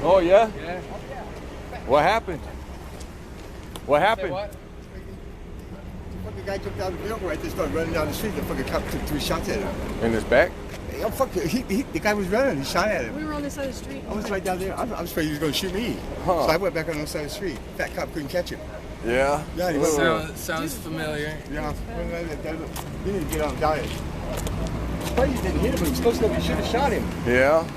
Oh, yeah? Yeah. What happened? What happened? What? The fucking guy jumped out of the vehicle right there, started running down the street. The fucking cop took 3 shots at him. In his back? Hey, I'm fucking, the guy was running. He shot at him. We were on this side of the street. I was right down there. I was afraid he was going to shoot me. Huh. So I went back on the other side of the street. That cop couldn't catch him. Yeah? Yeah, he went Sounds familiar. Yeah. He didn't get on diet. Surprised he didn't hit him, but he was close enough. He should have shot him. Yeah?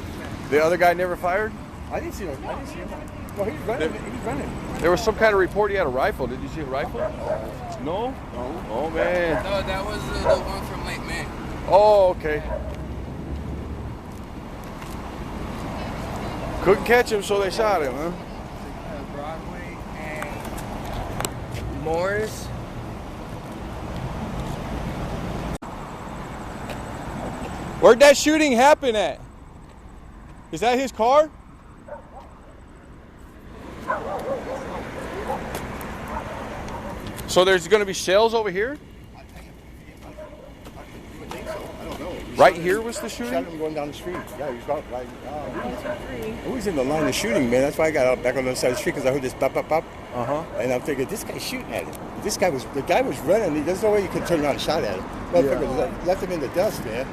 The other guy never fired? I didn't see him. Well, he was running. There was some kind of report he had a rifle. Did you see a rifle? No? No. Oh, man. No, that was the one from Lake May. Oh, okay. Couldn't catch him, so they shot him, huh? Broadway and Morris. Where'd that shooting happen at? Is that his car? So there's going to be shells over here? I think so. I don't know. Right here was the Shot shooting? him going down the street. Yeah, he was about like. I was in the line of shooting, man. That's why I got out back on the other side of the street because I heard this pop, pop, pop. And I'm thinking, this guy's shooting at him. The guy was running. There's no way you could turn around and shot at him. Motherfucker left him in the dust, man.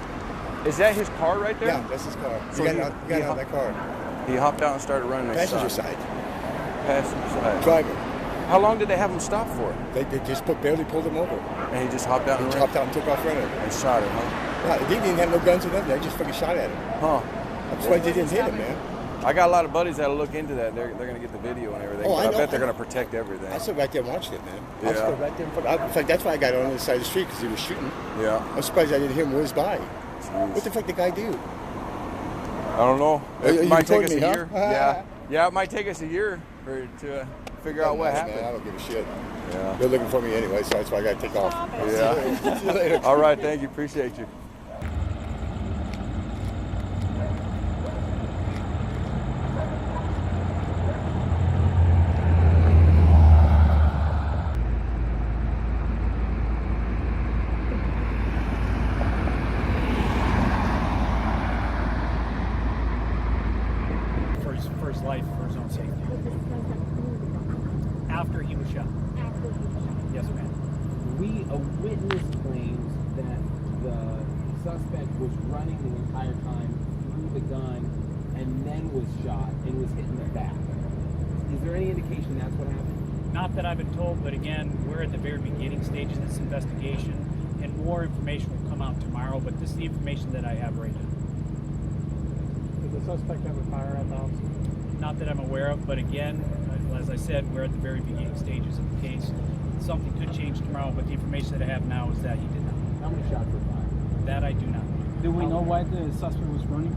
Is that his car right there? Yeah, that's his car. So he got out of that car. He hopped out and started running next Passenger side. Passenger side. Driver. How long did they have him stop for? They just barely pulled him over. And he just hopped out and He hopped out and took off running. and shot him, huh? Yeah, they didn't have no guns or nothing. They just fucking shot at him. Huh. I'm surprised they didn't hit him, man. I got a lot of buddies that'll look into that. They're going to get the video and everything. Oh, But I I know. bet they're going to protect everything. I stood right there and watched it, man. I Yeah. stood right there. In fact, that's why I got on the side of the street, because he was shooting. Yeah. I'm surprised I didn't hear him whiz by. Jeez. What the fuck did the guy do? I don't know. It You might take recording us a me, year. huh? Yeah, it might take us a year to figure out what Man, happened. I don't give a shit. Yeah. They're looking for me anyway, so that's why I got to take off. Yeah. See you later. All right, thank you. Appreciate you. For his life, for his own safety. After he was shot. Yes, ma'am. A witness claims that the suspect was running the entire time, threw the gun, and then was shot and was hit in the back. Is there any indication that's what happened? Not that I've been told, but again, we're at the very beginning stages of this investigation, and more information will come out tomorrow, but this is the information that I have right now. Did the suspect ever fire at the officer? Not that I'm aware of, but again, as I said, we're at the very beginning stages of the case. Something could change tomorrow, but the information that I have now is that he did not. How many shots were fired? That I do not know. Do we know why the suspect was running?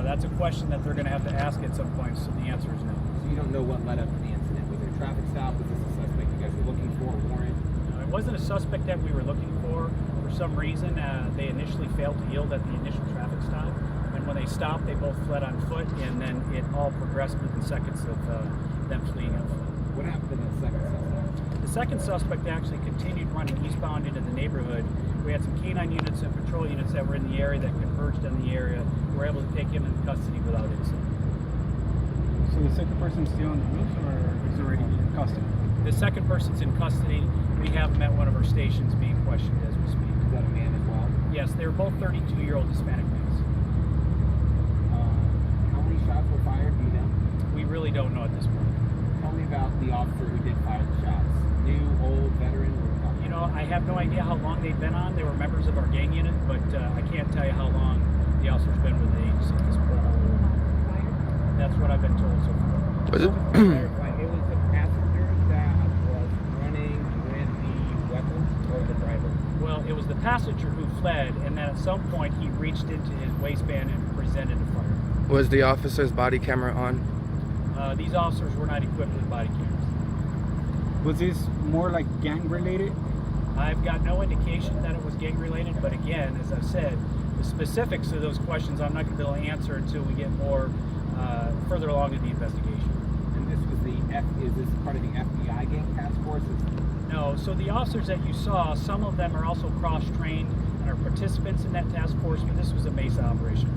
That's a question that they're going to have to ask at some point, so the answer is no. So you don't know what led up to the incident. Was there a traffic stop? Was this a suspect you guys were looking for, a warrant? It wasn't a suspect that we were looking for. For some reason, they initially failed to yield at the initial traffic stop. And when they stopped, they both fled on foot, and then it all progressed within seconds of them fleeing on foot. What happened to that second suspect? The second suspect actually continued running eastbound into the neighborhood. We had some canine units and patrol units that were in the area that converged on the area. We were able to take him into custody without incident. So the second person's still on the loose or is already in custody? The second person's in custody. We have him at one of our stations being questioned as we speak. Is that a man as well? Yes, they were both 32-year-old Hispanic males. How many shots were fired? Do you know? We really don't know at this point. Tell me about the officer who did fire the shots. New, old, veteran? You know, I have no idea how long they've been on. They were members of our gang unit, but I can't tell you how long the officer's been with the agency at this point. That's what I've been told so far. Was it? It was the passenger that was running with the weapon or the driver? Well, it was the passenger who fled, and then at some point he reached into his waistband and presented a fire. Was the officer's body camera on? These officers were not equipped with body cameras. Was this more like gang related? I've got no indication that it was gang related, but again, as I've said, the specifics of those questions I'm not going to be able to answer until we get more further along in the investigation. And this was is this part of the FBI gang task force? No, so the officers that you saw, some of them are also cross-trained and are participants in that task force, but this was a Mesa operation.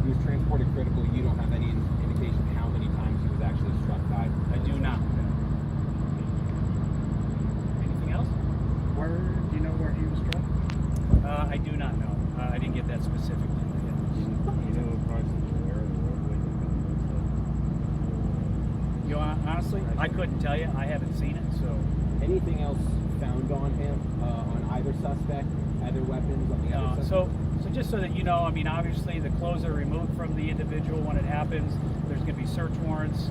He was transported reported critical. You don't have any indication how many times he was actually struck by. I do not. Anything else? Where do you know where he was struck? I do not know. I didn't get that specific. You know, honestly, I couldn't tell you. I haven't seen it, so. Anything else found on him, on either suspect, either weapons on the other suspect? So just so that you know, I mean, obviously the clothes are removed from the individual when it happens. There's going to be search warrants.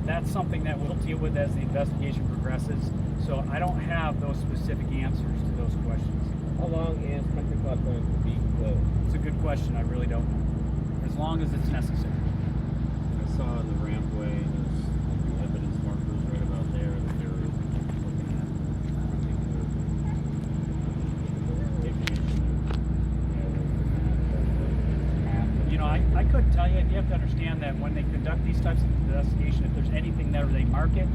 That's something that we'll deal with as the investigation progresses. So I don't have those specific answers to those questions. How long is Country Club going to be closed? It's a good question. I really don't know. As long as it's necessary. I saw in the rampway there's like evidence markers right about there that they were looking at You know, I couldn't tell you, and you have to understand that when they conduct these types of investigation, if there's anything there, they mark it,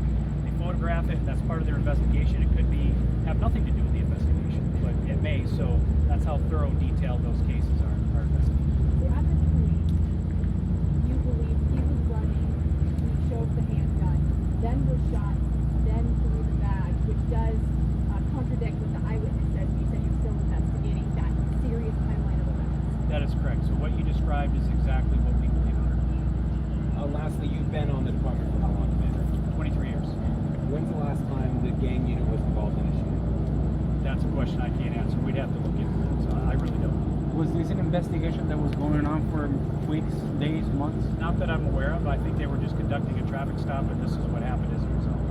they photograph it, and that's part of their investigation. It could have nothing to do with the investigation, but it may. So that's how thorough, detailed those cases are investigated. At the point, you believe he was running, he showed the handgun, then was shot, then threw the bag, which does contradict what the eyewitness says. You said you're still investigating that serious timeline of events. That is correct. So what you described is exactly what we believe. Lastly, you've been on the department for how long, Commander? 23 years. When's the last time the gang unit was involved in a shooting? That's a question I can't answer. We'd have to look into it. So I really don't know. Was this an investigation that was going on for weeks, days, months? Not that I'm aware of. I think they were just conducting a traffic stop, and this is what happened as a result.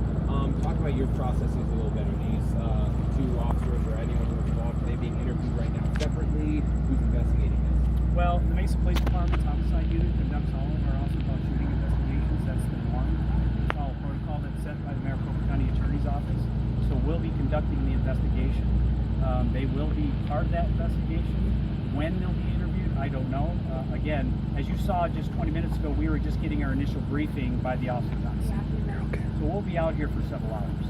Talk about your processes a little bit. Are these two officers or anyone who's involved, are they being interviewed right now separately? Who's investigating this? Well, the Mesa Police Department's homicide unit conducts all of our also called shooting investigations. That's the norm. It's all a protocol that's set by the Maricopa County Attorney's Office. So we'll be conducting the investigation. They will be part of that investigation. When they'll be interviewed, I don't know. Again, as you saw just 20 minutes ago, we were just getting our initial briefing by the officers on scene. Okay. So we'll be out here for several hours.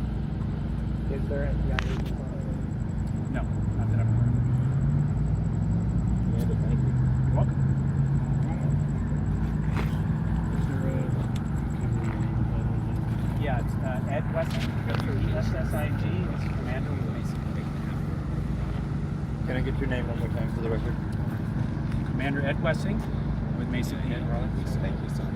Is there FBI agents on it? No, not that I'm aware of. Commander, thank you. You're welcome. Yeah, it's Ed Wessing, W-E-S-S-I-G, is Commander with Mesa. Can I get your name one more time for the record? Commander Ed Wessing with Mesa. Thank you, son.